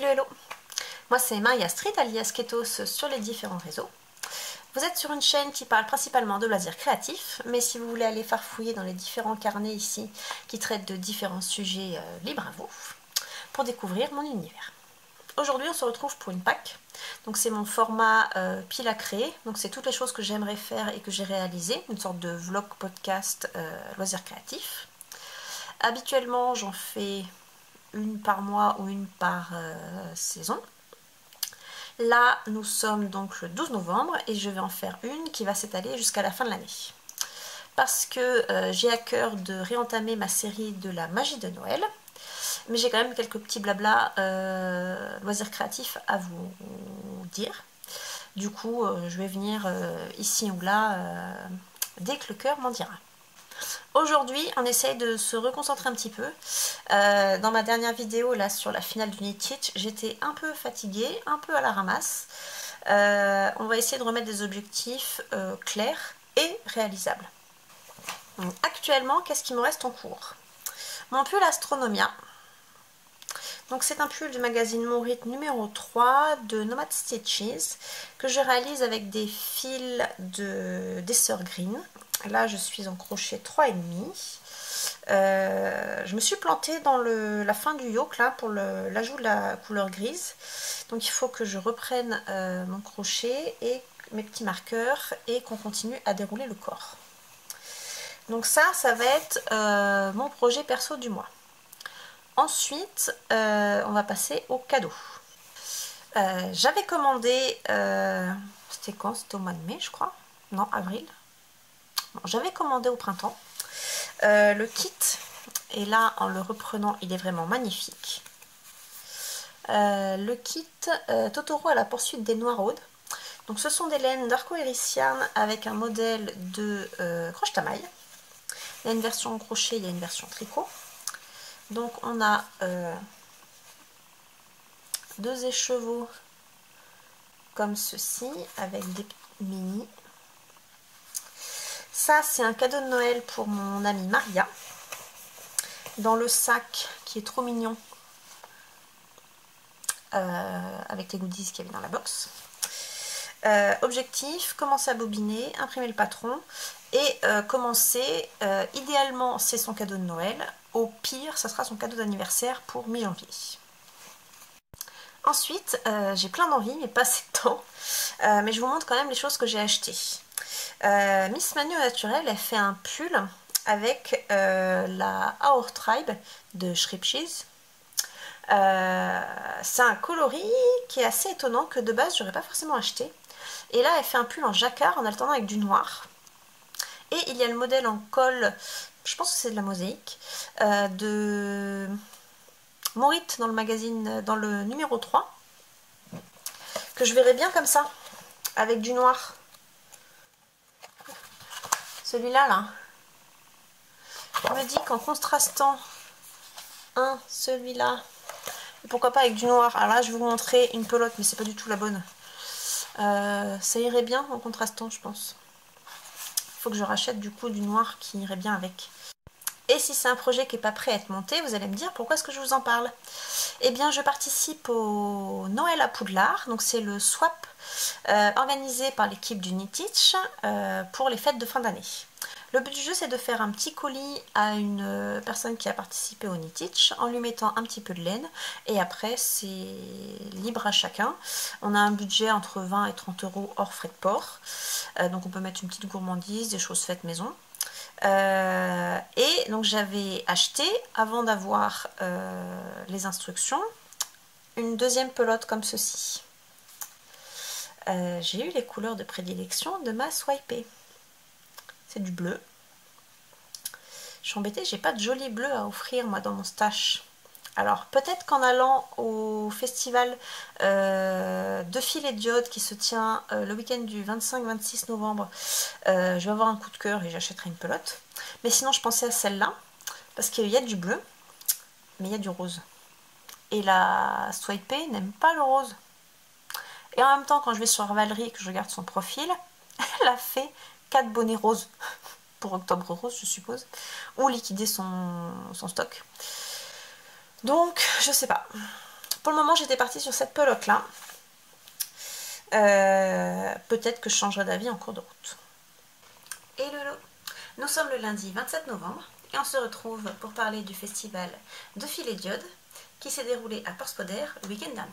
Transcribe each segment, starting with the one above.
Hello hello, moi c'est Maria Street alias Ketos sur les différents réseaux. Vous êtes sur une chaîne qui parle principalement de loisirs créatifs, mais si vous voulez aller farfouiller dans les différents carnets ici qui traitent de différents sujets, libre à vous, pour découvrir mon univers. Aujourd'hui on se retrouve pour une Pâques, donc c'est mon format pile à créer, donc c'est toutes les choses que j'aimerais faire et que j'ai réalisées, une sorte de vlog podcast loisirs créatifs. Habituellement j'en fais une par mois ou une par saison. Là, nous sommes donc le 12 novembre et je vais en faire une qui va s'étaler jusqu'à la fin de l'année. Parce que j'ai à cœur de réentamer ma série de la magie de Noël. Mais j'ai quand même quelques petits blabla loisirs créatifs à vous dire. Du coup, je vais venir ici ou là dès que le cœur m'en dira. Aujourd'hui, on essaye de se reconcentrer un petit peu. Dans ma dernière vidéo, là, sur la finale du Knit Teach, j'étais un peu fatiguée, un peu à la ramasse. On va essayer de remettre des objectifs clairs et réalisables. Donc, actuellement, qu'est-ce qui me reste en cours? Mon pull Astronomia. Donc c'est un pull du magazine Mourit numéro 3 de Nomad Stitches que je réalise avec des fils des Sœurs Green. Là je suis en crochet 3,5. Je me suis plantée dans la fin du yoke là pour l'ajout de la couleur grise. Donc il faut que je reprenne mon crochet et mes petits marqueurs et qu'on continue à dérouler le corps. Donc ça va être mon projet perso du mois. Ensuite, on va passer au cadeau. J'avais commandé, c'était quand? C'était au mois de mai, je crois. Non, avril. Bon, j'avais commandé au printemps le kit. Et là, en le reprenant, il est vraiment magnifique. Le kit Totoro à la poursuite des noiraudes. Donc, ce sont des laines d'Arco-Iris Yarn avec un modèle de croche tamaille. Il y a une version crochet, il y a une version tricot. Donc on a deux écheveaux comme ceci avec des mini. Ça c'est un cadeau de Noël pour mon amie Maria. Dans le sac qui est trop mignon avec les goodies qu'il y avait dans la box. Objectif, commencer à bobiner, imprimer le patron et commencer, idéalement c'est son cadeau de Noël, au pire ça sera son cadeau d'anniversaire pour mi-janvier. Ensuite j'ai plein d'envie mais pas assez de temps, mais je vous montre quand même les choses que j'ai achetées. Miss Manu Naturel, elle fait un pull avec la Our Tribe de Shripshes. C'est un coloris qui est assez étonnant que de base j'aurais pas forcément acheté. Et là elle fait un pull en jacquard en alternant avec du noir. Et il y a le modèle en colle, je pense que c'est de la mosaïque, de Mourit dans le magazine, dans le numéro 3, que je verrais bien comme ça, avec du noir. Celui-là, là. Je me dis qu'en contrastant celui-là, et pourquoi pas avec du noir. Alors là, je vais vous montrer une pelote, mais c'est pas du tout la bonne. Ça irait bien en contrastant, je pense. Il faut que je rachète du coup du noir qui irait bien avec. Et si c'est un projet qui n'est pas prêt à être monté, vous allez me dire pourquoi est-ce que je vous en parle. Eh bien, je participe au Noël à Poudlard, donc c'est le swap organisé par l'équipe du Knit Teach pour les fêtes de fin d'année. Le but du jeu, c'est de faire un petit colis à une personne qui a participé au Knit Teach en lui mettant un petit peu de laine. Et après, c'est libre à chacun. On a un budget entre 20 et 30 € hors frais de port. Donc on peut mettre une petite gourmandise, des choses faites maison. Et donc j'avais acheté, avant d'avoir les instructions, une deuxième pelote comme ceci. J'ai eu les couleurs de prédilection de ma Swipée. C'est du bleu. Je suis embêtée, j'ai pas de joli bleu à offrir moi dans mon stash. Alors peut-être qu'en allant au festival de fil et diode qui se tient le week-end du 25-26 novembre, je vais avoir un coup de cœur et j'achèterai une pelote. Mais sinon je pensais à celle-là, parce qu'il y a du bleu, mais il y a du rose. Et la Swipée n'aime pas le rose. Et en même temps, quand je vais sur Valérie et que je regarde son profil, elle a fait 4 bonnets roses, pour Octobre Rose je suppose, ou liquider son stock. Donc, je sais pas. Pour le moment, j'étais partie sur cette pelote-là. Peut-être que je changerai d'avis en cours de route. Et lolo, nous sommes le lundi 27 novembre et on se retrouve pour parler du festival de fil et diode qui s'est déroulé à Porspoder le week-end dernier.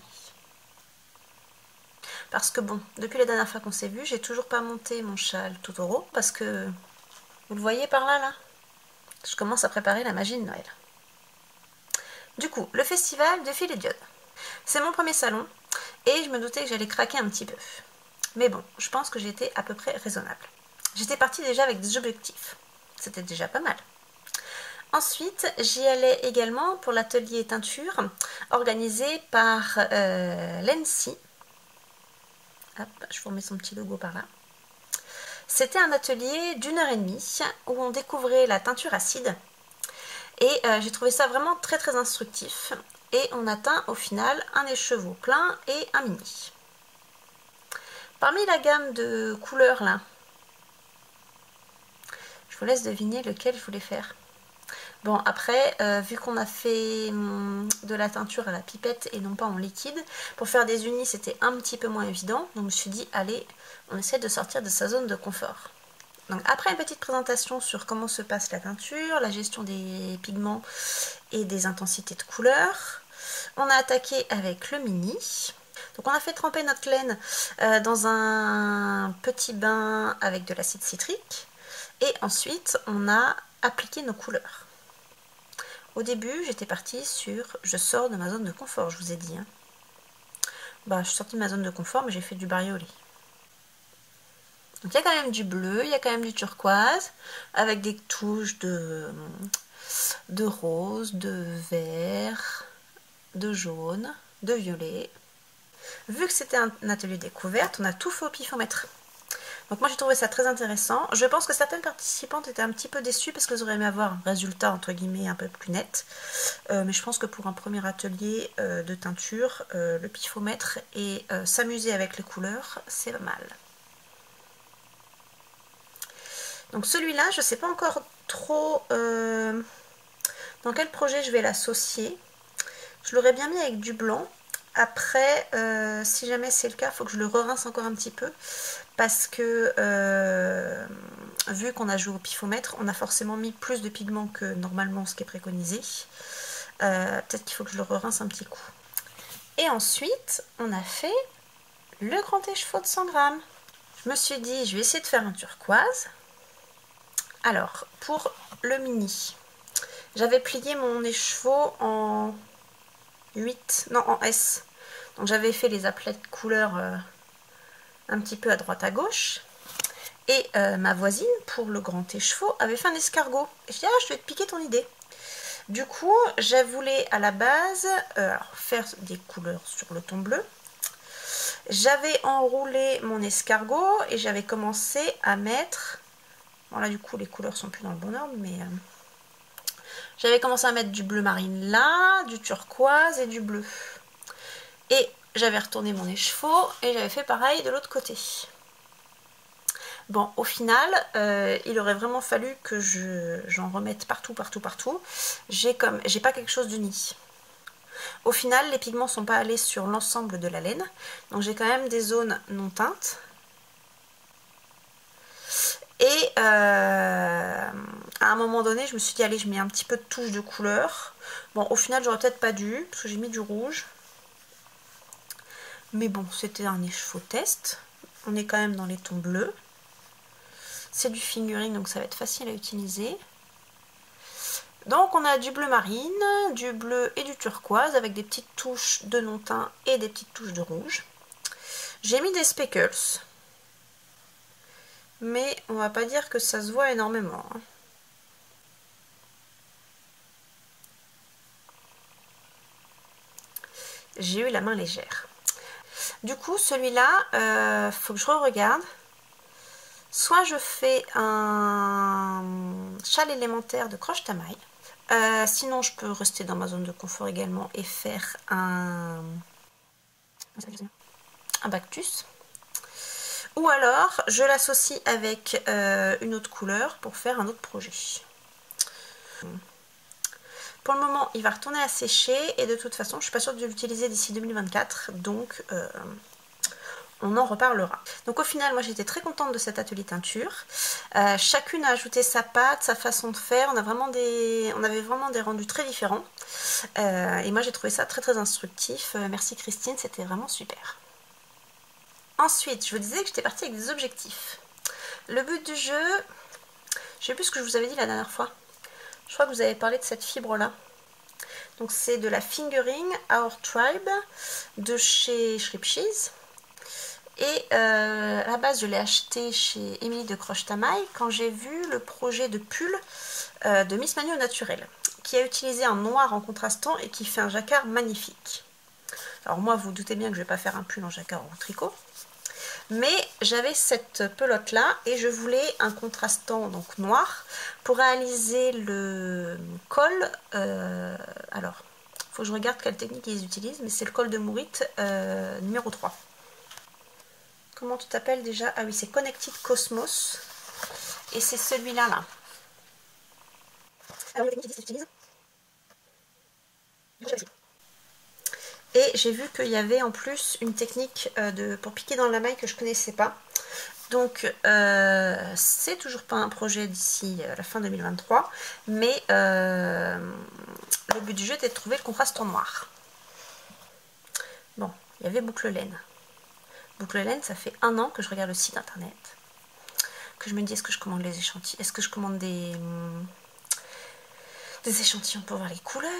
Parce que bon, depuis la dernière fois qu'on s'est vu, j'ai toujours pas monté mon châle Totoro parce que, vous le voyez par là, je commence à préparer la magie de Noël. Du coup, le festival de fil et diode. C'est mon premier salon et je me doutais que j'allais craquer un petit peu. Mais bon, je pense que j'étais à peu près raisonnable. J'étais partie déjà avec des objectifs. C'était déjà pas mal. Ensuite, j'y allais également pour l'atelier teinture organisé par l'ENSI. Hop, je vous remets son petit logo par là. C'était un atelier d'1h30 où on découvrait la teinture acide. Et j'ai trouvé ça vraiment très très instructif. Et on atteint au final un écheveau plein et un mini. Parmi la gamme de couleurs là, je vous laisse deviner lequel je voulais faire. Bon, après, vu qu'on a fait de la teinture à la pipette et non pas en liquide, pour faire des unis c'était un petit peu moins évident. Donc je me suis dit, allez, on essaie de sortir de sa zone de confort. Donc après une petite présentation sur comment se passe la teinture, la gestion des pigments et des intensités de couleurs, on a attaqué avec le mini. Donc on a fait tremper notre laine dans un petit bain avec de l'acide citrique et ensuite on a appliqué nos couleurs. Au début j'étais partie sur je sors de ma zone de confort, je vous ai dit. Hein. Bah, je suis sortie de ma zone de confort mais j'ai fait du bariolé. Donc il y a quand même du bleu, il y a quand même du turquoise avec des touches de rose, de vert, de jaune, de violet. Vu que c'était un atelier découverte, on a tout fait au pifomètre. Donc moi j'ai trouvé ça très intéressant. Je pense que certaines participantes étaient un petit peu déçues parce qu'elles auraient aimé avoir un résultat entre guillemets un peu plus net. Mais je pense que pour un premier atelier de teinture, le pifomètre et s'amuser avec les couleurs, c'est pas mal. Donc celui-là, je ne sais pas encore trop dans quel projet je vais l'associer. Je l'aurais bien mis avec du blanc. Après, si jamais c'est le cas, il faut que je le rince encore un petit peu. Parce que, vu qu'on a joué au pifomètre, on a forcément mis plus de pigments que normalement ce qui est préconisé. Peut-être qu'il faut que je le rince un petit coup. Et ensuite, on a fait le grand écheveau de 100 grammes. Je me suis dit, je vais essayer de faire un turquoise. Alors, pour le mini, j'avais plié mon écheveau en 8, non en S. Donc j'avais fait les applets de couleurs un petit peu à droite à gauche. Et ma voisine, pour le grand écheveau, avait fait un escargot. Et je dis, ah, je vais te piquer ton idée. Du coup, je voulais à la base faire des couleurs sur le ton bleu. J'avais enroulé mon escargot et j'avais commencé à mettre... Bon là du coup les couleurs sont plus dans le bon ordre, mais j'avais commencé à mettre du bleu marine là, du turquoise et du bleu. Et j'avais retourné mon écheveau et j'avais fait pareil de l'autre côté. Bon, au final, il aurait vraiment fallu que j'en remette partout. J'ai pas quelque chose d'uni. Au final, les pigments sont pas allés sur l'ensemble de la laine, donc j'ai quand même des zones non teintes. Et à un moment donné, je me suis dit, allez, je mets un petit peu de touche de couleur. Bon, au final, j'aurais peut-être pas dû, parce que j'ai mis du rouge. Mais bon, c'était un écheveau test. On est quand même dans les tons bleus. C'est du fingering, donc ça va être facile à utiliser. Donc on a du bleu marine, du bleu et du turquoise, avec des petites touches de non-teint et des petites touches de rouge. J'ai mis des speckles. Mais on va pas dire que ça se voit énormément. J'ai eu la main légère. Du coup, celui-là, faut que je re-regarde. Soit je fais un châle élémentaire de croche tamaille. Sinon, je peux rester dans ma zone de confort également et faire un Bactus. Ou alors, je l'associe avec une autre couleur pour faire un autre projet. Pour le moment, il va retourner à sécher et de toute façon, je suis pas sûre de l'utiliser d'ici 2024, donc on en reparlera. Donc au final, moi j'étais très contente de cet atelier teinture. Chacune a ajouté sa patte, sa façon de faire. On avait vraiment des rendus très différents. Et moi j'ai trouvé ça très instructif. Merci Christine, c'était vraiment super. Ensuite, je vous disais que j'étais partie avec des objectifs. Le but du jeu, je sais plus ce que je vous avais dit la dernière fois. Je crois que vous avez parlé de cette fibre là. Donc c'est de la Fingering Our Tribe de chez Shripshees. Et à la base, je l'ai acheté chez Émilie de Croche-Tamaille quand j'ai vu le projet de pull de Miss Manu au naturel, qui a utilisé un noir en contrastant et qui fait un jacquard magnifique. Alors moi, vous vous doutez bien que je ne vais pas faire un pull en jacquard ou tricot, mais j'avais cette pelote là et je voulais un contrastant donc noir pour réaliser le col. Alors, il faut que je regarde quelle technique ils utilisent, mais c'est le col de Mourite numéro 3. Comment tu t'appelles déjà? Ah oui, c'est Connected Cosmos. Et c'est celui-là, là. Alors, et j'ai vu qu'il y avait en plus une technique pour piquer dans la maille que je ne connaissais pas. Donc, c'est toujours pas un projet d'ici la fin 2023. Mais le but du jeu était de trouver le contraste en noir. Bon, il y avait boucle laine. Boucle laine, ça fait 1 an que je regarde le site internet, que je me dis est-ce que je commande les échantillons, est-ce que je commande des échantillons pour voir les couleurs.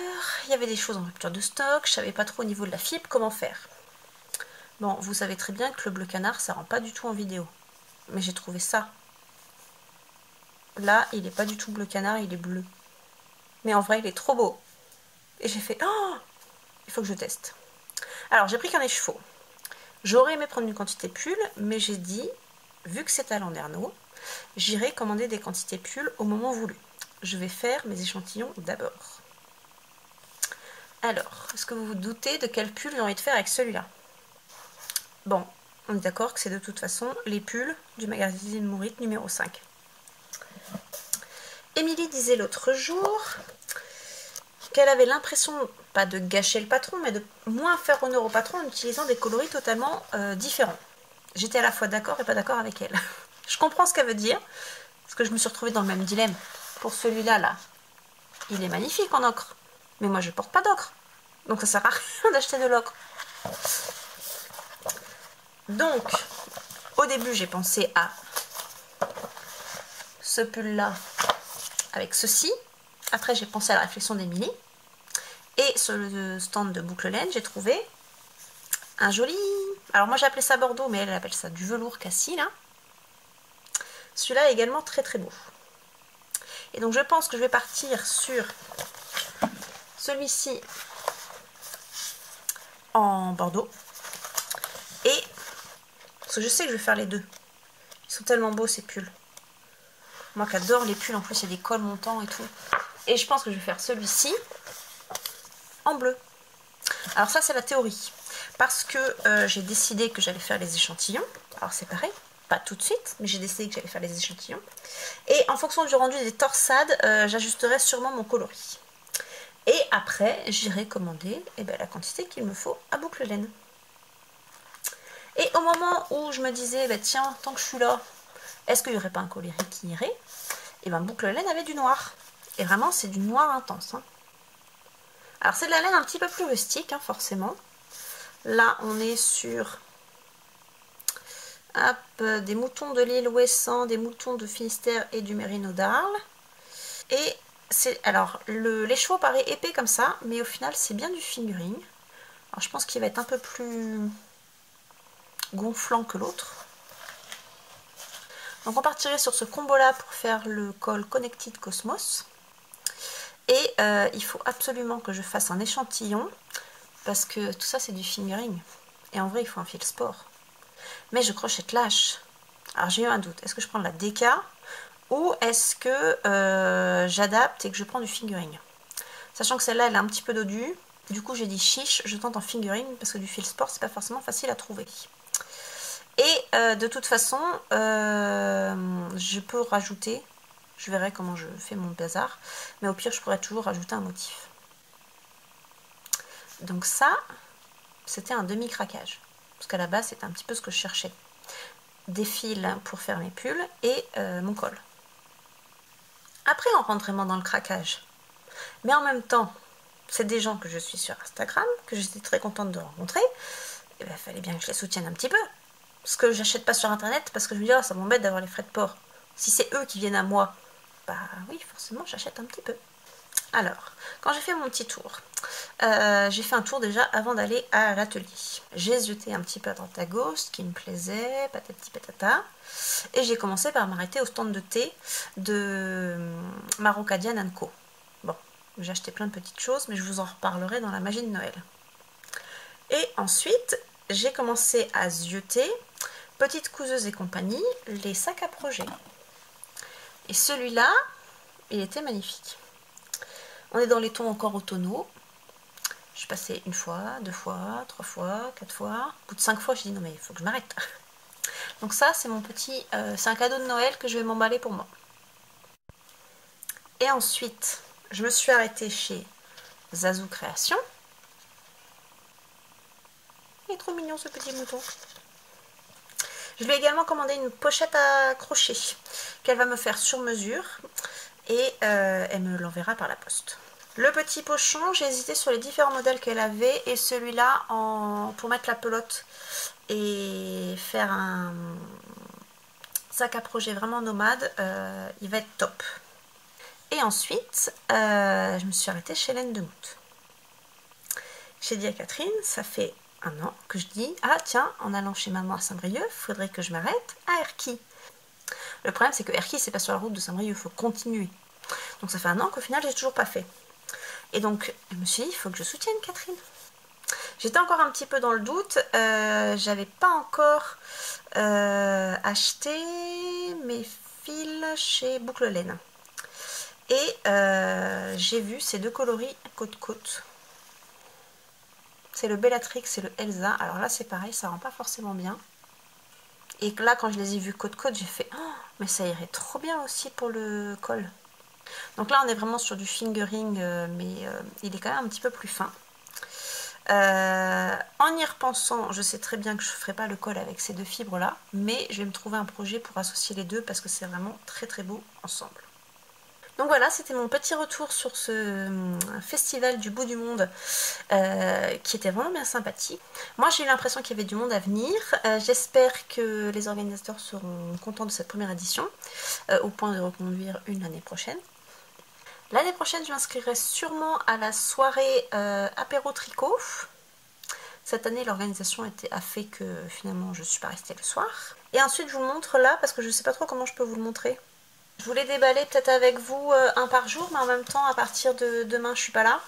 Il y avait des choses en rupture de stock, je savais pas trop au niveau de la fibre comment faire. Bon, vous savez très bien que le bleu canard ça rend pas du tout en vidéo, mais j'ai trouvé ça. Là, il est pas du tout bleu canard, il est bleu. Mais en vrai, il est trop beau. Et j'ai fait oh, il faut que je teste. Alors, j'ai pris qu'un écheveau. J'aurais aimé prendre une quantité pull, mais j'ai dit, vu que c'est à Landerneau, j'irai commander des quantités pull au moment voulu. Je vais faire mes échantillons d'abord. Alors, est-ce que vous vous doutez de quel pull j'ai envie de faire avec celui-là? Bon, on est d'accord que c'est de toute façon les pulls du magazine Mourite numéro 5. Émilie disait l'autre jour qu'elle avait l'impression, pas de gâcher le patron, mais de moins faire honneur au patron en utilisant des coloris totalement différents. J'étais à la fois d'accord et pas d'accord avec elle. Je comprends ce qu'elle veut dire, parce que je me suis retrouvée dans le même dilemme. Pour celui-là, là, il est magnifique en ocre, mais moi je porte pas d'ocre, donc ça sert à rien d'acheter de l'ocre. Donc, au début, j'ai pensé à ce pull-là avec ceci. Après, j'ai pensé à la réflexion d'Émilie. Et sur le stand de boucle laine, j'ai trouvé un joli... Alors moi, j'ai appelé ça Bordeaux, mais elle appelle ça du velours cassis, là. Celui-là est également très beau. Et donc, je pense que je vais partir sur celui-ci en Bordeaux. Et... parce que je sais que je vais faire les deux. Ils sont tellement beaux, ces pulls. Moi qui adore les pulls, en plus, il y a des cols montants et tout. Et je pense que je vais faire celui-ci en bleu. Alors ça, c'est la théorie. Parce que j'ai décidé que j'allais faire les échantillons. Alors c'est pareil, pas tout de suite, mais j'ai décidé que j'allais faire les échantillons. Et en fonction du rendu des torsades, j'ajusterai sûrement mon coloris. Et après, j'irai commander la quantité qu'il me faut à boucle laine. Et au moment où je me disais, tiens, tant que je suis là, est-ce qu'il n'y aurait pas un coloris qui irait? Et boucle laine avait du noir. Et vraiment, c'est du noir intense. Hein. Alors, c'est de la laine un petit peu plus rustique, hein, forcément. Là, on est sur des moutons de l'île Ouessant, des moutons de Finistère et du Mérino d'Arles. Et c'est alors, l'écheveau paraît épais comme ça, mais au final, c'est bien du fingering. Alors, je pense qu'il va être un peu plus gonflant que l'autre. Donc on partirait sur ce combo là pour faire le col Connected Cosmos. Et il faut absolument que je fasse un échantillon parce que tout ça c'est du fingering. Et en vrai il faut un fil sport. Mais je crochette lâche. Alors j'ai eu un doute. Est-ce que je prends de la DK ou est-ce que j'adapte et que je prends du fingering? Sachant que celle-là elle a un petit peu dodue. Du coup j'ai dit chiche, je tente en fingering parce que du fil sport c'est pas forcément facile à trouver. Et de toute façon, je peux rajouter, je verrai comment je fais mon bazar, mais au pire je pourrais toujours rajouter un motif. Donc ça, c'était un demi-craquage. Parce qu'à la base, c'était un petit peu ce que je cherchais. Des fils pour faire mes pulls et mon col. Après, on rentre vraiment dans le craquage. Mais en même temps, c'est des gens que je suis sur Instagram, que j'étais très contente de rencontrer. Et ben, il fallait bien que je les soutienne un petit peu. Parce que j'achète pas sur internet parce que je me dis, oh, ça m'embête d'avoir les frais de port. Si c'est eux qui viennent à moi, bah oui, forcément, j'achète un petit peu. Alors, quand j'ai fait mon petit tour, j'ai fait un tour déjà avant d'aller à l'atelier. J'ai zioté un petit peu à droite à gauche, ce qui me plaisait, patati patata. Et j'ai commencé par m'arrêter au stand de thé de Marocadian & Co. Bon, j'ai acheté plein de petites choses, mais je vous en reparlerai dans la magie de Noël. Et ensuite, j'ai commencé à zioter Petite Couseuse et compagnie, les sacs à projet. Et celui-là, il était magnifique. On est dans les tons encore automnaux. Je suis passée une fois, 2 fois, 3 fois, 4 fois. Au bout de 5 fois, je dis non mais il faut que je m'arrête. Donc ça, c'est mon petit... c'est un cadeau de Noël que je vais m'emballer pour moi. Et ensuite, je me suis arrêtée chez Zazou Création. Il est trop mignon ce petit mouton. Je lui ai également commandé une pochette à crochet qu'elle va me faire sur mesure et elle me l'enverra par la poste. Le petit pochon, j'ai hésité sur les différents modèles qu'elle avait et celui-là pour mettre la pelote et faire un sac à projet vraiment nomade, il va être top. Et ensuite, je me suis arrêtée chez Laine de Moute. J'ai dit à Catherine, ça fait 1 an que je dis, ah tiens, en allant chez maman à Saint-Brieuc, il faudrait que je m'arrête à Erquy. Le problème, c'est que Erquy, c'est pas sur la route de Saint-Brieuc, il faut continuer. Donc ça fait 1 an qu'au final, j'ai toujours pas fait. Et donc, je me suis dit, il faut que je soutienne Catherine. J'étais encore un petit peu dans le doute. J'avais pas encore acheté mes fils chez Boucle Laine. Et j'ai vu ces 2 coloris côte-côte. C'est le Bellatrix et le Elsa. Alors là, c'est pareil, ça rend pas forcément bien. Et là, quand je les ai vus côte-côte, j'ai fait oh, mais ça irait trop bien aussi pour le col. Donc là, on est vraiment sur du fingering, mais il est quand même un petit peu plus fin. En y repensant, je sais très bien que je ne ferai pas le col avec ces 2 fibres là, mais je vais me trouver un projet pour associer les deux parce que c'est vraiment très très beau ensemble. Donc voilà, c'était mon petit retour sur ce festival du bout du monde qui était vraiment bien sympathique. Moi j'ai eu l'impression qu'il y avait du monde à venir. J'espère que les organisateurs seront contents de cette première édition, au point de reconduire une l'année prochaine. L'année prochaine, je m'inscrirai sûrement à la soirée apéro tricot. Cette année, l'organisation a fait que finalement, je ne suis pas restée le soir. Et ensuite, je vous le montre là, parce que je ne sais pas trop comment je peux vous le montrer. Je voulais déballer peut-être avec vous un par jour, mais en même temps, à partir de demain, je ne suis pas là.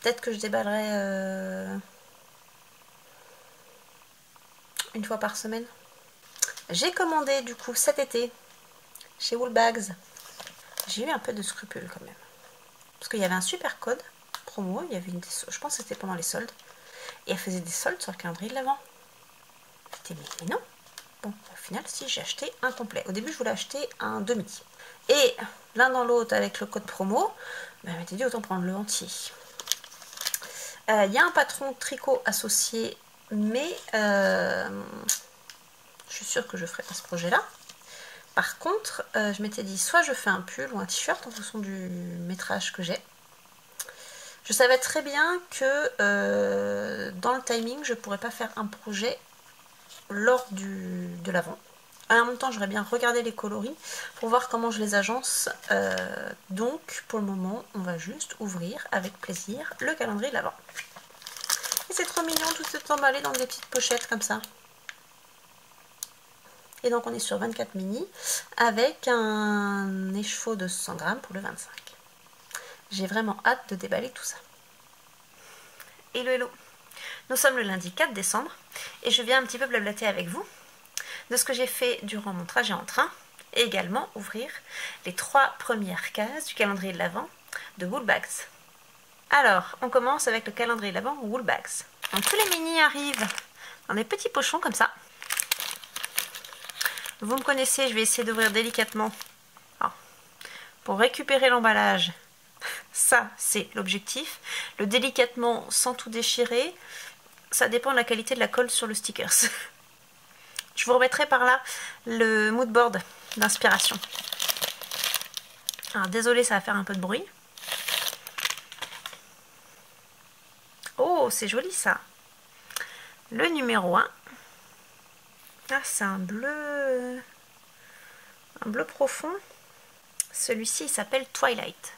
Peut-être que je déballerai une fois par semaine. J'ai commandé du coup cet été chez Woolbags. J'ai eu un peu de scrupules quand même. Parce qu'il y avait un super code promo, il y avait je pense que c'était pendant les soldes. Et elle faisait des soldes sur le calendrier de l'Avent. J'étais mais non. Bon, au final, si, j'ai acheté un complet. Au début, je voulais acheter un demi. Et l'un dans l'autre, avec le code promo, elle m'était dit autant prendre le entier. Il y a un patron tricot associé, mais je suis sûre que je ferai pas ce projet-là. Par contre, je m'étais dit soit je fais un pull ou un t-shirt en fonction du métrage que j'ai. Je savais très bien que dans le timing, je ne pourrais pas faire un projet lors de l'avant. En même temps, j'aurais bien regardé les coloris pour voir comment je les agence. Donc, pour le moment, on va juste ouvrir avec plaisir le calendrier de l'avant. Et c'est trop mignon, tout est emballé dans des petites pochettes comme ça. Et donc, on est sur 24 mini avec un écheveau de 100 grammes pour le 25. J'ai vraiment hâte de déballer tout ça. Hello, hello. Nous sommes le lundi 4 décembre et je viens un petit peu blablater avec vous de ce que j'ai fait durant mon trajet en train et également ouvrir les 3 premières cases du calendrier de l'Avent de Woolbags. Alors, on commence avec le calendrier de l'Avent Woolbags. Donc, tous les mini arrivent dans des petits pochons comme ça. Vous me connaissez, je vais essayer d'ouvrir délicatement. Alors, pour récupérer l'emballage, Ça, c'est l'objectif. Le délicatement sans tout déchirer, ça dépend de la qualité de la colle sur le stickers. Je vous remettrai par là le mood board d'inspiration. Alors désolé, ça va faire un peu de bruit. Oh, c'est joli ça. Le numéro 1. Ah, c'est un bleu profond. Celui-ci, il s'appelle Twilight.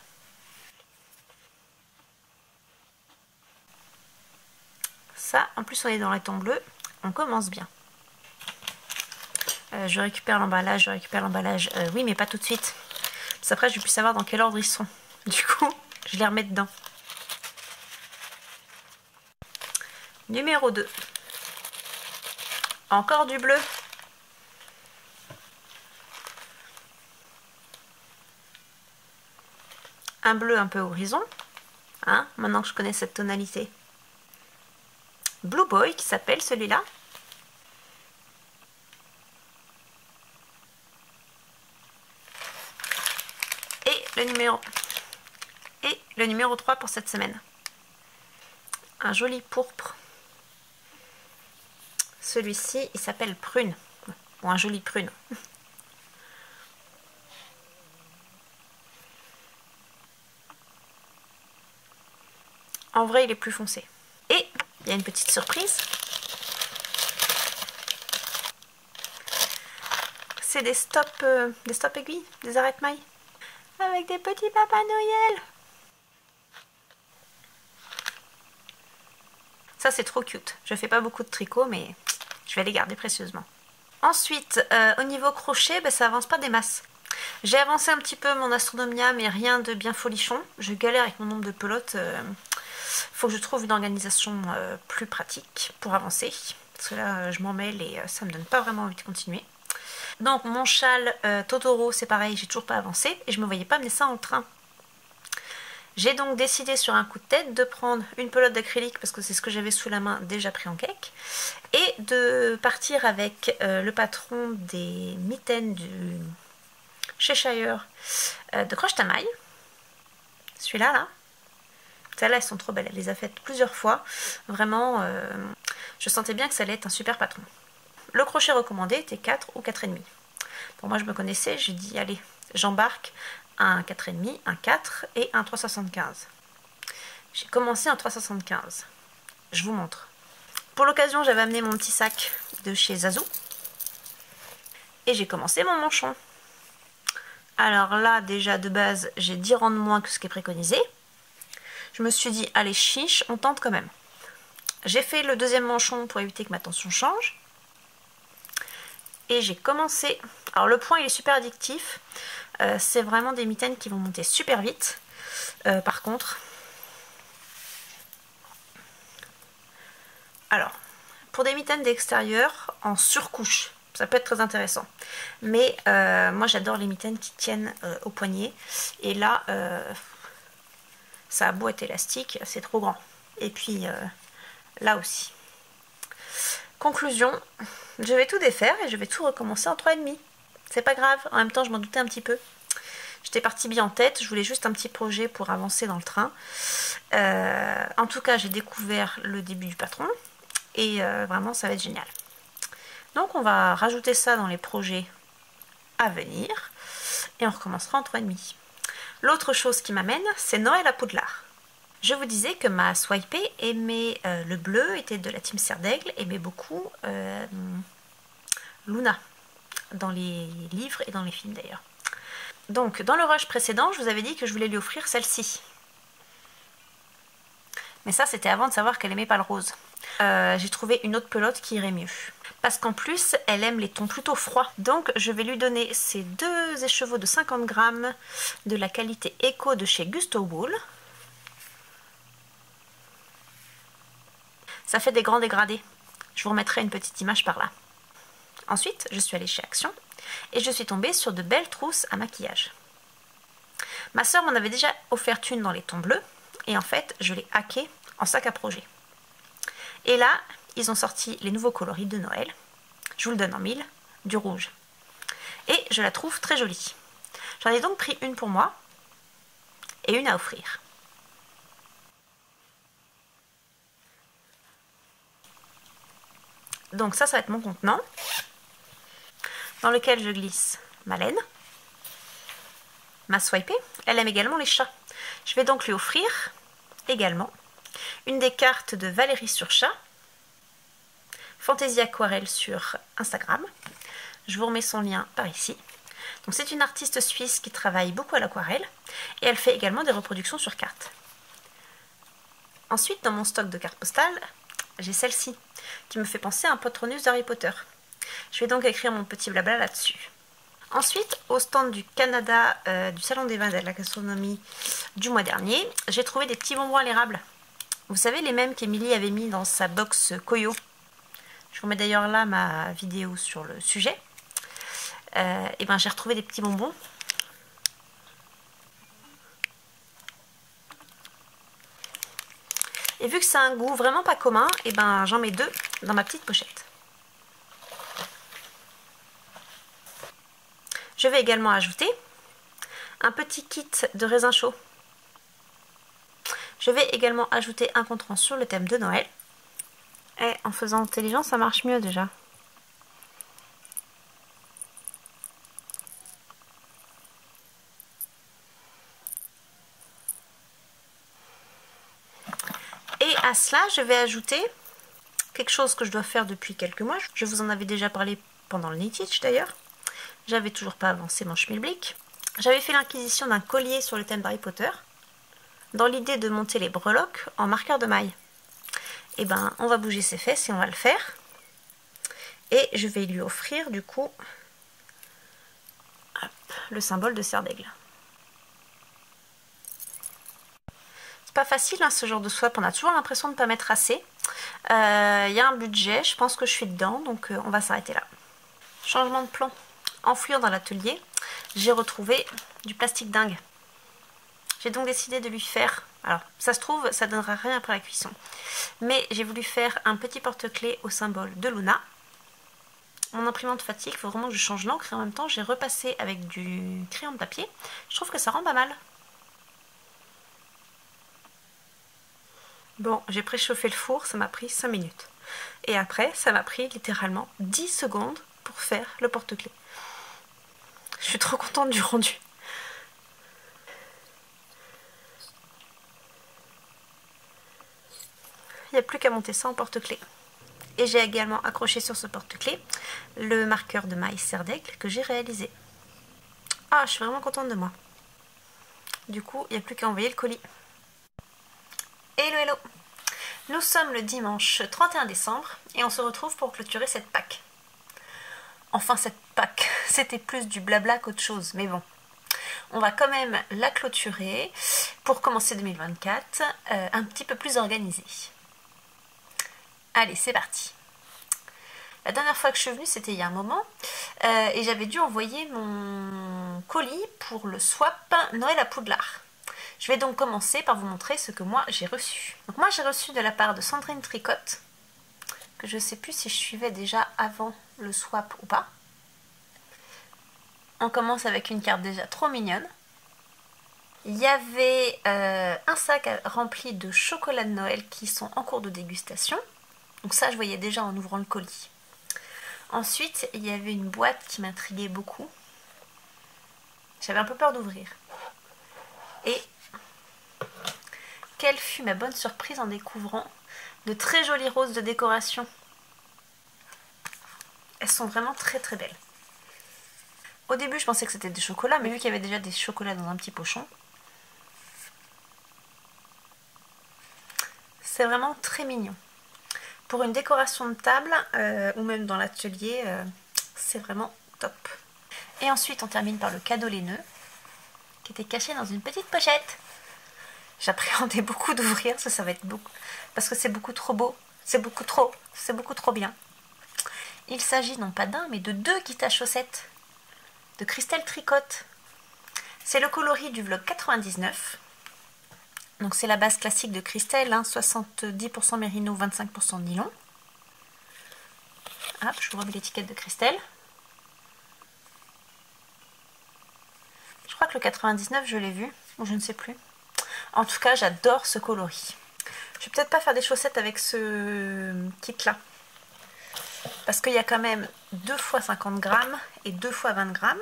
Ça, en plus on est dans les tons bleus, on commence bien. Je récupère l'emballage, oui, mais pas tout de suite. Parce qu'après, je vais plus savoir dans quel ordre ils sont. Du coup, je les remets dedans. Numéro 2. Encore du bleu. Un bleu un peu horizon. Hein, maintenant que je connais cette tonalité. Blue Boy qui s'appelle celui-là. Et le numéro 3 pour cette semaine. Un joli pourpre. Celui-ci, il s'appelle Prune. Ou un joli prune. En vrai, il est plus foncé. Et il y a une petite surprise. C'est des stops aiguilles, des arrêtes-mailles. Avec des petits Papa Noël. Ça, c'est trop cute. Je fais pas beaucoup de tricot, mais je vais les garder précieusement. Ensuite, au niveau crochet, ça avance pas des masses. J'ai avancé un petit peu mon Astronomia, mais rien de bien folichon. Je galère avec mon nombre de pelotes. Faut que je trouve une organisation plus pratique pour avancer. Parce que là, je m'en mêle et ça me donne pas vraiment envie de continuer. Donc, mon châle Totoro, c'est pareil, j'ai toujours pas avancé. Et je me voyais pas mener ça en train. J'ai donc décidé sur un coup de tête de prendre une pelote d'acrylique parce que c'est ce que j'avais sous la main déjà pris en cake et de partir avec le patron des mitaines du Cheshire de Croche ta maille. Celui-là, là. Celles-là, elles sont trop belles. Elle les a faites plusieurs fois. Vraiment, je sentais bien que ça allait être un super patron. Le crochet recommandé était 4 ou 4,5. Pour moi, je me connaissais. J'ai dit, allez, j'embarque un 4,5, un 4 et un 3,75. J'ai commencé en 3,75. Je vous montre. Pour l'occasion, j'avais amené mon petit sac de chez Zazu. Et j'ai commencé mon manchon. Alors là, déjà de base, j'ai 10 rangs de moins que ce qui est préconisé. Je me suis dit, allez chiche, on tente quand même. J'ai fait le deuxième manchon pour éviter que ma tension change. Et j'ai commencé... Alors le point, il est super addictif. C'est vraiment des mitaines qui vont monter super vite. Par contre... Alors, pour des mitaines d'extérieur, en surcouche, ça peut être très intéressant. Mais moi, j'adore les mitaines qui tiennent au poignet. Et là, ça a beau être élastique, c'est trop grand. Et puis, là aussi. Conclusion, je vais tout défaire et je vais tout recommencer en 3,5. C'est pas grave, en même temps je m'en doutais un petit peu. J'étais partie bien en tête, je voulais juste un petit projet pour avancer dans le train. En tout cas, j'ai découvert le début du patron et vraiment ça va être génial. Donc on va rajouter ça dans les projets à venir et on recommencera en 3,5. L'autre chose qui m'amène, c'est Noël à Poudlard. Je vous disais que ma swipée aimait le bleu, était de la team Serre d'Aigle, aimait beaucoup Luna, dans les livres et dans les films d'ailleurs. Donc, dans le rush précédent, je vous avais dit que je voulais lui offrir celle-ci. Mais ça, c'était avant de savoir qu'elle aimait pas le rose. J'ai trouvé une autre pelote qui irait mieux. Parce qu'en plus, elle aime les tons plutôt froids. Donc, je vais lui donner ces 2 écheveaux de 50 grammes de la qualité Eco de chez Gusto Wool. Ça fait des grands dégradés. Je vous remettrai une petite image par là. Ensuite, je suis allée chez Action et je suis tombée sur de belles trousses à maquillage. Ma soeur m'en avait déjà offert une dans les tons bleus et en fait, je l'ai hackée en sac à projet. Et là, ils ont sorti les nouveaux coloris de Noël. Je vous le donne en 1000, du rouge. Et je la trouve très jolie. J'en ai donc pris une pour moi et une à offrir. Donc ça va être mon contenant dans lequel je glisse ma laine, ma swipée. Elle aime également les chats. Je vais donc lui offrir également une des cartes de Valérie sur chat, Fantaisie Aquarelle sur Instagram. Je vous remets son lien par ici. Donc c'est une artiste suisse qui travaille beaucoup à l'aquarelle et elle fait également des reproductions sur carte. Ensuite, dans mon stock de cartes postales, j'ai celle-ci qui me fait penser à un Patronus d'Harry Potter. Je vais donc écrire mon petit blabla là-dessus. Ensuite, au stand du Canada du Salon des vins et de la gastronomie du mois dernier, j'ai trouvé des petits bonbons à l'érable. Vous savez, les mêmes qu'Emilie avait mis dans sa box Koyo. Je vous mets d'ailleurs là ma vidéo sur le sujet. Et ben j'ai retrouvé des petits bonbons. Et vu que c'est un goût vraiment pas commun, et ben j'en mets 2 dans ma petite pochette. Je vais également ajouter un petit kit de raisins chauds. Je vais également ajouter un contenant sur le thème de Noël. Et en faisant intelligent, ça marche mieux déjà. Et à cela, je vais ajouter quelque chose que je dois faire depuis quelques mois. Je vous en avais déjà parlé pendant le Knit-Itch d'ailleurs. J'avais toujours pas avancé mon schmilblick. J'avais fait l'acquisition d'un collier sur le thème d'Harry Potter, dans l'idée de monter les breloques en marqueur de maille. Et ben, on va bouger ses fesses et on va le faire. Et je vais lui offrir du coup hop, le symbole de cerf d'aigle. C'est pas facile hein, ce genre de swap, on a toujours l'impression de ne pas mettre assez. Y a un budget, je pense que je suis dedans, donc on va s'arrêter là. Changement de plan. En fouillant dans l'atelier, j'ai retrouvé du plastique dingue. J'ai donc décidé de lui faire, alors ça se trouve, ça donnera rien après la cuisson, mais j'ai voulu faire un petit porte-clés au symbole de Luna. Mon imprimante fatigue, il faut vraiment que je change l'encre et en même temps j'ai repassé avec du crayon de papier. Je trouve que ça rend pas mal. Bon, j'ai préchauffé le four, ça m'a pris 5 minutes. Et après, ça m'a pris littéralement 10 secondes pour faire le porte-clés. Je suis trop contente du rendu. Il n'y a plus qu'à monter ça en porte-clés. Et j'ai également accroché sur ce porte-clés le marqueur de maille cerf d'aigle que j'ai réalisé. Ah, je suis vraiment contente de moi. Du coup, il n'y a plus qu'à envoyer le colis. Hello, hello! Nous sommes le dimanche 31 décembre et on se retrouve pour clôturer cette Pâques. Enfin, cette Pâques, c'était plus du blabla qu'autre chose, mais bon. On va quand même la clôturer pour commencer 2024 un petit peu plus organisé. Allez, c'est parti. La dernière fois que je suis venue, c'était il y a un moment, et j'avais dû envoyer mon colis pour le swap Noël à Poudlard. Je vais donc commencer par vous montrer ce que moi j'ai reçu. Donc moi j'ai reçu de la part de Sandrine Tricotte, que je ne sais plus si je suivais déjà avant le swap ou pas. On commence avec une carte déjà trop mignonne. Il y avait un sac rempli de chocolats de Noël qui sont en cours de dégustation. Donc ça, je voyais déjà en ouvrant le colis. Ensuite, il y avait une boîte qui m'intriguait beaucoup. J'avais un peu peur d'ouvrir. Et quelle fut ma bonne surprise en découvrant de très jolies roses de décoration. Elles sont vraiment très très belles. Au début, je pensais que c'était des chocolats, mais vu qu'il y avait déjà des chocolats dans un petit pochon, c'est vraiment très mignon. Pour une décoration de table ou même dans l'atelier, c'est vraiment top. Et ensuite, on termine par le cadeau laineux qui était caché dans une petite pochette. J'appréhendais beaucoup d'ouvrir, ça va être beaucoup, parce que c'est beaucoup trop beau, c'est beaucoup trop bien. Il s'agit non pas d'un, mais de 2 kits à chaussettes de Christelle Tricotte. C'est le coloris du vlog 99. Donc c'est la base classique de Christelle, hein, 70% mérino, 25% nylon. Hop, je vous remets l'étiquette de Christelle. Je crois que le 99 je l'ai vu, ou je ne sais plus. En tout cas, j'adore ce coloris. Je vais peut-être pas faire des chaussettes avec ce kit là. Parce qu'il y a quand même 2 fois 50 grammes et 2 fois 20 grammes.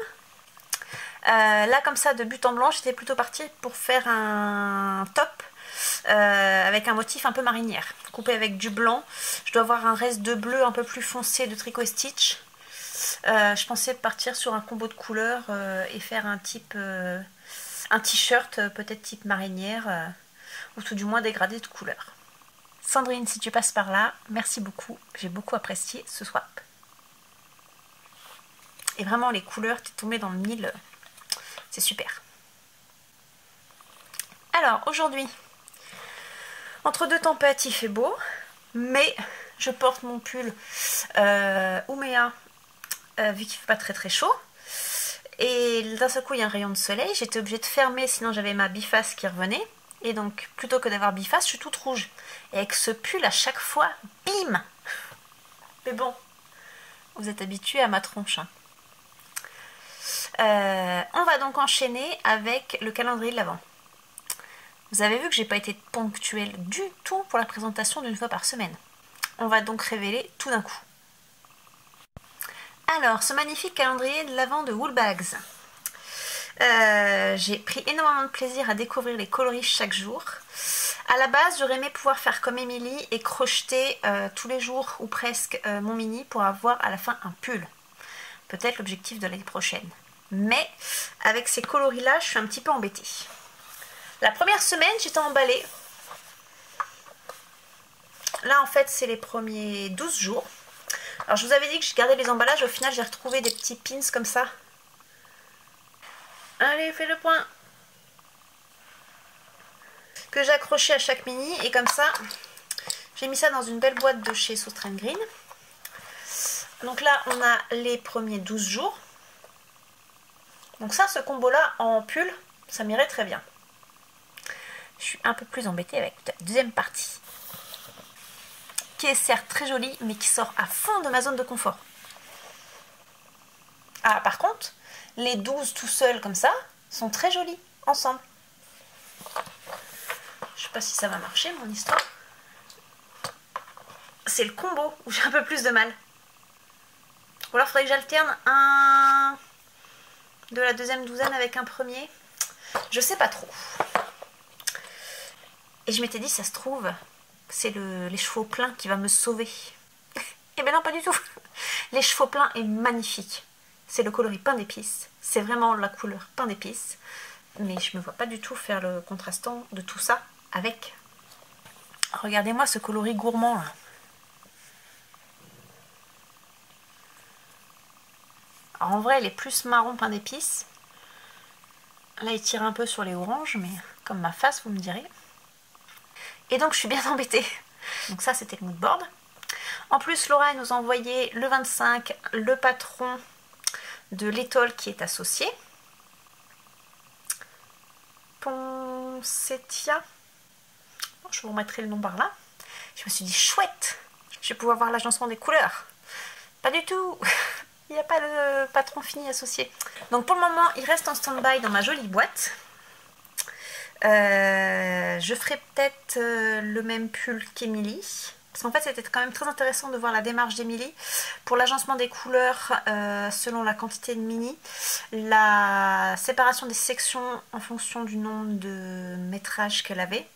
Là comme ça de but en blanc, j'étais plutôt partie pour faire un top avec un motif un peu marinière, coupé avec du blanc. Je dois avoir un reste de bleu un peu plus foncé de Tricot Stitch. Je pensais partir sur un combo de couleurs et faire un type un t-shirt peut-être type marinière ou tout du moins dégradé de couleurs. Sandrine, si tu passes par là, merci beaucoup, j'ai beaucoup apprécié ce swap. Et vraiment les couleurs, tu es tombé dans le mille, c'est super. Alors aujourd'hui, entre deux tempêtes, il fait beau, mais je porte mon pull Ouméa, vu qu'il ne fait pas très chaud. Et d'un seul coup, il y a un rayon de soleil, j'étais obligée de fermer, sinon j'avais ma biface qui revenait. Et donc, plutôt que d'avoir biface, je suis toute rouge. Et avec ce pull, à chaque fois, bim! Mais bon, vous êtes habitués à ma tronche. Hein. On va donc enchaîner avec le calendrier de l'Avent. Vous avez vu que j'ai pas été ponctuelle du tout pour la présentation d'une fois par semaine. On va donc révéler tout d'un coup. Alors, ce magnifique calendrier de l'Avent de Woolbags. J'ai pris énormément de plaisir à découvrir les coloris chaque jour. À la base, j'aurais aimé pouvoir faire comme Émilie et crocheter tous les jours ou presque mon mini pour avoir à la fin un pull. Peut-être l'objectif de l'année prochaine. Mais avec ces coloris-là, je suis un petit peu embêtée. La première semaine, j'étais emballée. Là, en fait, c'est les premiers 12 jours. Alors, je vous avais dit que je gardais les emballages. Au final, j'ai retrouvé des petits pins comme ça. Allez, fais le point. Que j'ai accroché à chaque mini. Et comme ça, j'ai mis ça dans une belle boîte de chez Soft & Green. Donc là, on a les premiers 12 jours. Donc ça, ce combo-là en pull, ça m'irait très bien. Je suis un peu plus embêtée avec la deuxième partie. Qui est certes très jolie, mais qui sort à fond de ma zone de confort. Ah, par contre, les 12 tout seuls comme ça, sont très jolis ensemble. Je sais pas si ça va marcher, mon histoire. C'est le combo où j'ai un peu plus de mal. Ou alors, il faudrait que j'alterne un de la deuxième douzaine avec un premier. Je sais pas trop. Et je m'étais dit, ça se trouve, c'est les chevaux pleins qui va me sauver. Et ben non, pas du tout. Les chevaux pleins est magnifique. C'est le coloris pain d'épices. C'est vraiment la couleur pain d'épices. Mais je me vois pas du tout faire le contrastant de tout ça avec. Regardez-moi ce coloris gourmand là. Alors en vrai, il est plus marron pain d'épices. Là, il tire un peu sur les oranges, mais comme ma face, vous me direz. Et donc, je suis bien embêtée. Donc ça, c'était le mood board. En plus, Laura nous a envoyé le 25, le patron de l'étole qui est associé. Poinsettia. Je vous remettrai le nom par là. Je me suis dit, chouette, je vais pouvoir voir l'agencement des couleurs. Pas du tout. Il n'y a pas de patron fini associé. Donc pour le moment, il reste en stand-by dans ma jolie boîte. Je ferai peut-être le même pull qu'Emilie. Parce qu'en fait, c'était quand même très intéressant de voir la démarche d'Emilie pour l'agencement des couleurs selon la quantité de mini, la séparation des sections en fonction du nombre de métrages qu'elle avait.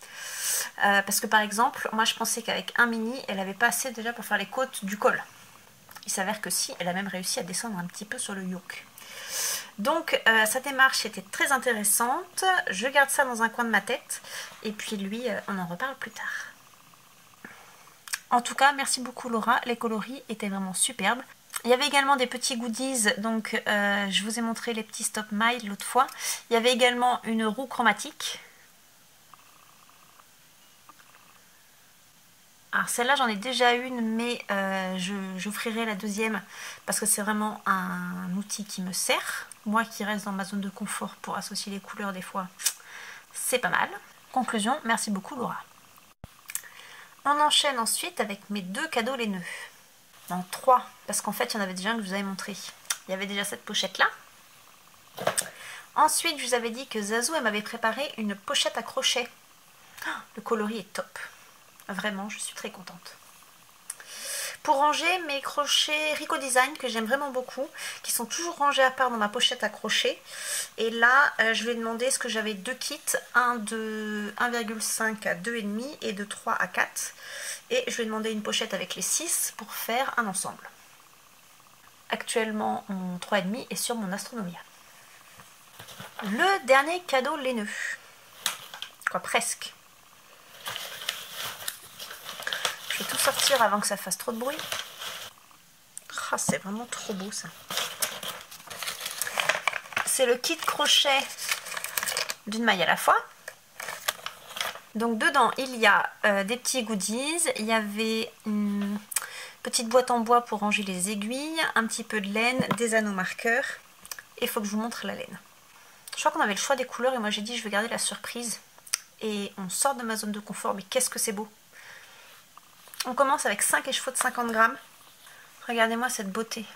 Parce que par exemple, moi je pensais qu'avec un mini, elle n'avait pas assez déjà pour faire les côtes du col. Il s'avère que si, elle a même réussi à descendre un petit peu sur le yoke. Donc sa démarche était très intéressante. Je garde ça dans un coin de ma tête. Et puis lui, on en reparle plus tard. En tout cas, merci beaucoup Laura, les coloris étaient vraiment superbes. Il y avait également des petits goodies, donc je vous ai montré les petits Stop Mile l'autre fois. Il y avait également une roue chromatique. Alors celle-là j'en ai déjà une, mais j'offrirai la deuxième parce que c'est vraiment un outil qui me sert. Moi qui reste dans ma zone de confort pour associer les couleurs des fois, c'est pas mal. Conclusion, merci beaucoup Laura. On enchaîne ensuite avec mes deux cadeaux laineux. Non, 3, parce qu'en fait, il y en avait déjà un que je vous avais montré. Il y avait déjà cette pochette-là. Ensuite, je vous avais dit que Zazou, elle m'avait préparé une pochette à crochet Le coloris est top. Vraiment, je suis très contente. Pour ranger mes crochets Rico Design que j'aime vraiment beaucoup, qui sont toujours rangés à part dans ma pochette à crochet. Et là, je lui ai demandé ce que j'avais deux kits, un de 1,5 à 2,5 et de 3 à 4. Et je lui ai demandé une pochette avec les 6 pour faire un ensemble. Actuellement, mon 3,5 est sur mon Astronomia. Le dernier cadeau laineux. Quoi, presque. Je vais tout sortir avant que ça fasse trop de bruit. Ah, c'est vraiment trop beau ça. C'est le kit crochet d'une maille à la fois. Donc dedans il y a des petits goodies. Il y avait une petite boîte en bois pour ranger les aiguilles, un petit peu de laine, des anneaux marqueurs. Et il faut que je vous montre la laine. Je crois qu'on avait le choix des couleurs et moi j'ai dit je vais garder la surprise. Et on sort de ma zone de confort, mais qu'est-ce que c'est beau! On commence avec 5 écheveaux de 50 grammes. Regardez-moi cette beauté.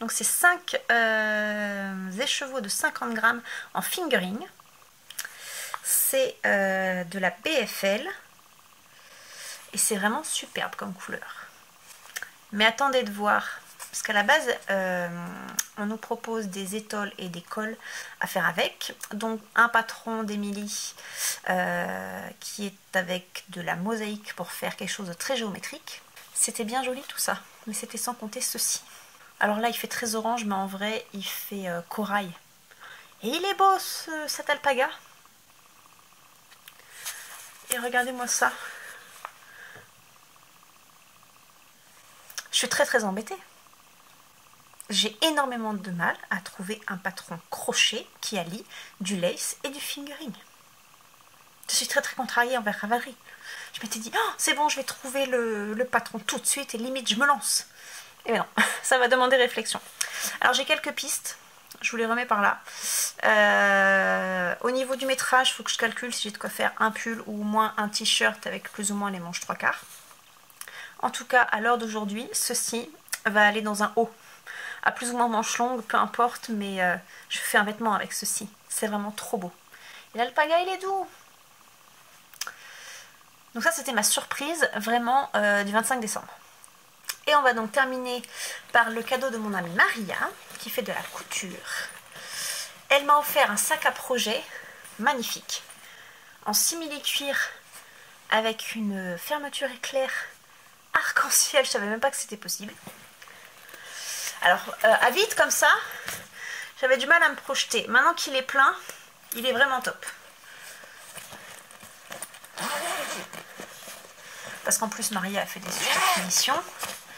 Donc c'est 5 écheveaux de 50 grammes en fingering. C'est de la BFL. Et c'est vraiment superbe comme couleur. Mais attendez de voir. Parce qu'à la base, on nous propose des étoiles et des cols à faire avec. Donc un patron d'Emily qui est avec de la mosaïque pour faire quelque chose de très géométrique. C'était bien joli tout ça, mais c'était sans compter ceci. Alors là il fait très orange, mais en vrai il fait corail. Et il est beau cet alpaga. Et regardez-moi ça. Je suis très embêtée. J'ai énormément de mal à trouver un patron crochet qui allie du lace et du fingering. Je suis très contrariée envers Ravelry. Je m'étais dit, oh, c'est bon, je vais trouver le patron tout de suite et limite je me lance. Et bien non, ça va demander réflexion. Alors j'ai quelques pistes, je vous les remets par là. Au niveau du métrage, il faut que je calcule si j'ai de quoi faire un pull ou au moins un t-shirt avec plus ou moins les manches 3/4. En tout cas, à l'heure d'aujourd'hui, ceci va aller dans un haut. À plus ou moins manches longues, peu importe, mais je fais un vêtement avec ceci. C'est vraiment trop beau. Et l'alpaga, il est doux. Donc ça, c'était ma surprise, vraiment, du 25 décembre. Et on va donc terminer par le cadeau de mon amie Maria, qui fait de la couture. Elle m'a offert un sac à projet magnifique, en simili-cuir, avec une fermeture éclair arc-en-ciel. Je savais même pas que c'était possible. Alors, à vide comme ça, j'avais du mal à me projeter. Maintenant qu'il est plein, il est vraiment top. Parce qu'en plus, Maria a fait des super finitions.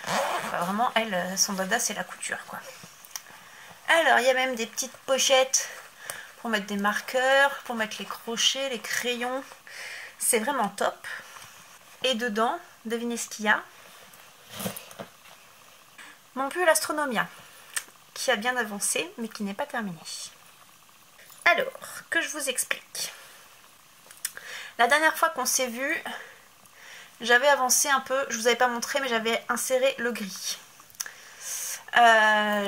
Enfin, vraiment, elle, son dada, c'est la couture, quoi. Alors, il y a même des petites pochettes pour mettre des marqueurs, pour mettre les crochets, les crayons. C'est vraiment top. Et dedans, devinez ce qu'il y a? Mon pull Astronomia, qui a bien avancé, mais qui n'est pas terminé. Alors, que je vous explique. La dernière fois qu'on s'est vu, j'avais avancé un peu, je vous avais pas montré, mais j'avais inséré le gris.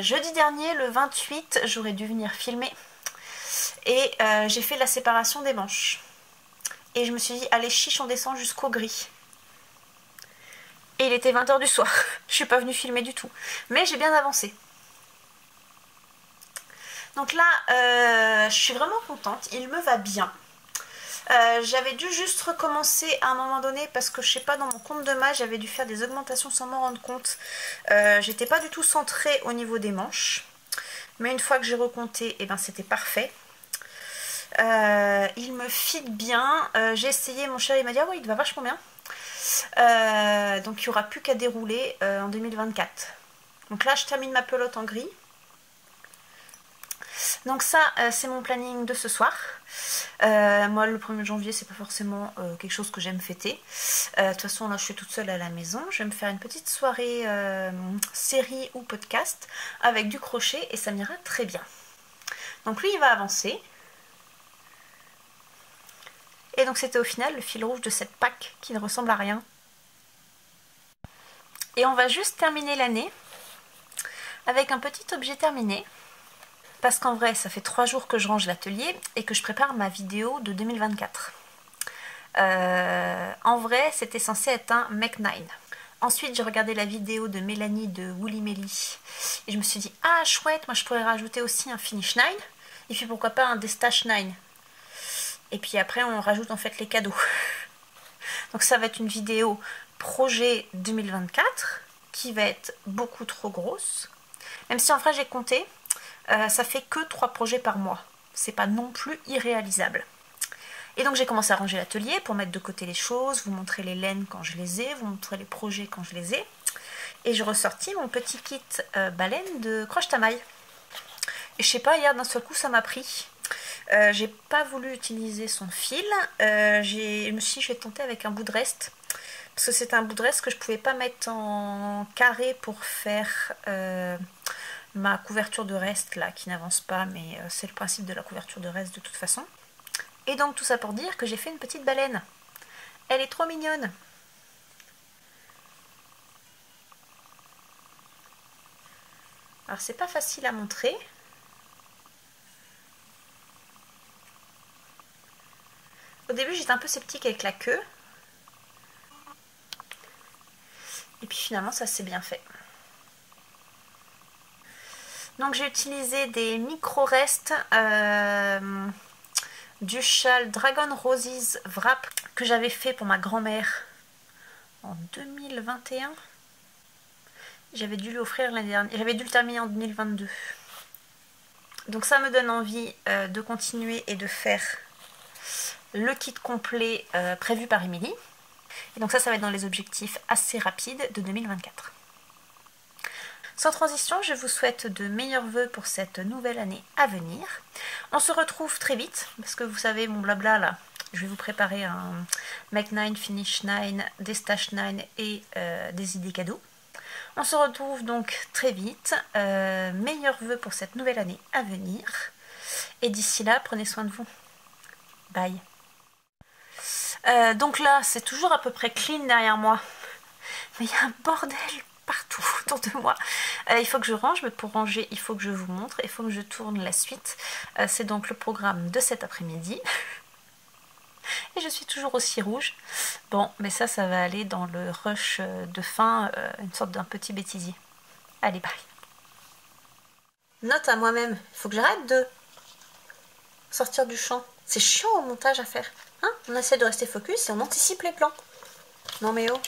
Jeudi dernier, le 28, j'aurais dû venir filmer. Et j'ai fait la séparation des manches. Et je me suis dit, allez chiche, on descend jusqu'au gris. Et il était 20 h du soir. Je suis pas venue filmer du tout. Mais j'ai bien avancé. Donc là, je suis vraiment contente. Il me va bien. J'avais dû juste recommencer à un moment donné parce que je sais pas, dans mon compte de maille, j'avais dû faire des augmentations sans m'en rendre compte. J'étais pas du tout centrée au niveau des manches. Mais une fois que j'ai recompté, et ben c'était parfait. Il me fit bien. J'ai essayé, mon chéri m'a dit ah oui, il te va vachement bien. Donc il n'y aura plus qu'à dérouler en 2024. Donc là je termine ma pelote en gris. Donc ça c'est mon planning de ce soir. Moi le 1er janvier c'est pas forcément quelque chose que j'aime fêter. De toute façon là je suis toute seule à la maison. Je vais me faire une petite soirée série ou podcast avec du crochet et ça m'ira très bien. Donc lui il va avancer. Et donc c'était au final le fil rouge de cette Pâques qui ne ressemble à rien. Et on va juste terminer l'année avec un petit objet terminé. Parce qu'en vrai ça fait 3 jours que je range l'atelier et que je prépare ma vidéo de 2024. En vrai, c'était censé être un Mech 9. Ensuite, j'ai regardé la vidéo de Mélanie de Woolly Melly et je me suis dit, ah chouette, moi je pourrais rajouter aussi un Finish 9 et puis pourquoi pas un Destache 9. Et puis après, on rajoute en fait les cadeaux. Donc ça va être une vidéo projet 2024 qui va être beaucoup trop grosse. Même si en vrai j'ai compté, ça fait que 3 projets par mois. C'est pas non plus irréalisable. Et donc j'ai commencé à ranger l'atelier pour mettre de côté les choses, vous montrer les laines quand je les ai, vous montrer les projets quand je les ai. Et j'ai ressorti mon petit kit baleine de croche-tamaille. Et je sais pas, hier d'un seul coup ça m'a pris. J'ai pas voulu utiliser son fil. Je me suis dit je vais tenter avec un bout de reste. Parce que c'est un bout de reste que je pouvais pas mettre en carré pour faire ma couverture de reste là qui n'avance pas. Mais c'est le principe de la couverture de reste de toute façon. Et donc tout ça pour dire que j'ai fait une petite baleine. Elle est trop mignonne. Alors c'est pas facile à montrer. Au début j'étais un peu sceptique avec la queue. Et puis finalement ça s'est bien fait. Donc j'ai utilisé des micro-restes du châle Dragon Roses Wrap que j'avais fait pour ma grand-mère en 2021. J'avais dû l'offrir l'année dernière, j'avais dû le terminer en 2022. Donc ça me donne envie de continuer et de faire le kit complet prévu par Émilie. Et donc ça va être dans les objectifs assez rapides de 2024. Sans transition, je vous souhaite de meilleurs vœux pour cette nouvelle année à venir. On se retrouve très vite, parce que vous savez, mon blabla là, je vais vous préparer un Mech 9, Finish 9, Destache 9 et des idées cadeaux. On se retrouve donc très vite. Meilleurs vœux pour cette nouvelle année à venir. Et d'ici là, prenez soin de vous. Bye. Donc là, c'est toujours à peu près clean derrière moi. Mais il y a un bordel partout autour de moi. Il faut que je range, mais pour ranger, il faut que je vous montre. Il faut que je tourne la suite. C'est donc le programme de cet après-midi. Et je suis toujours aussi rouge. Bon, mais ça va aller dans le rush de fin, une sorte d'un petit bêtisier. Allez, bye. Note à moi-même, il faut que j'arrête de sortir du champ. C'est chiant au montage à faire. Hein, on essaie de rester focus et on anticipe les plans. Non mais oh.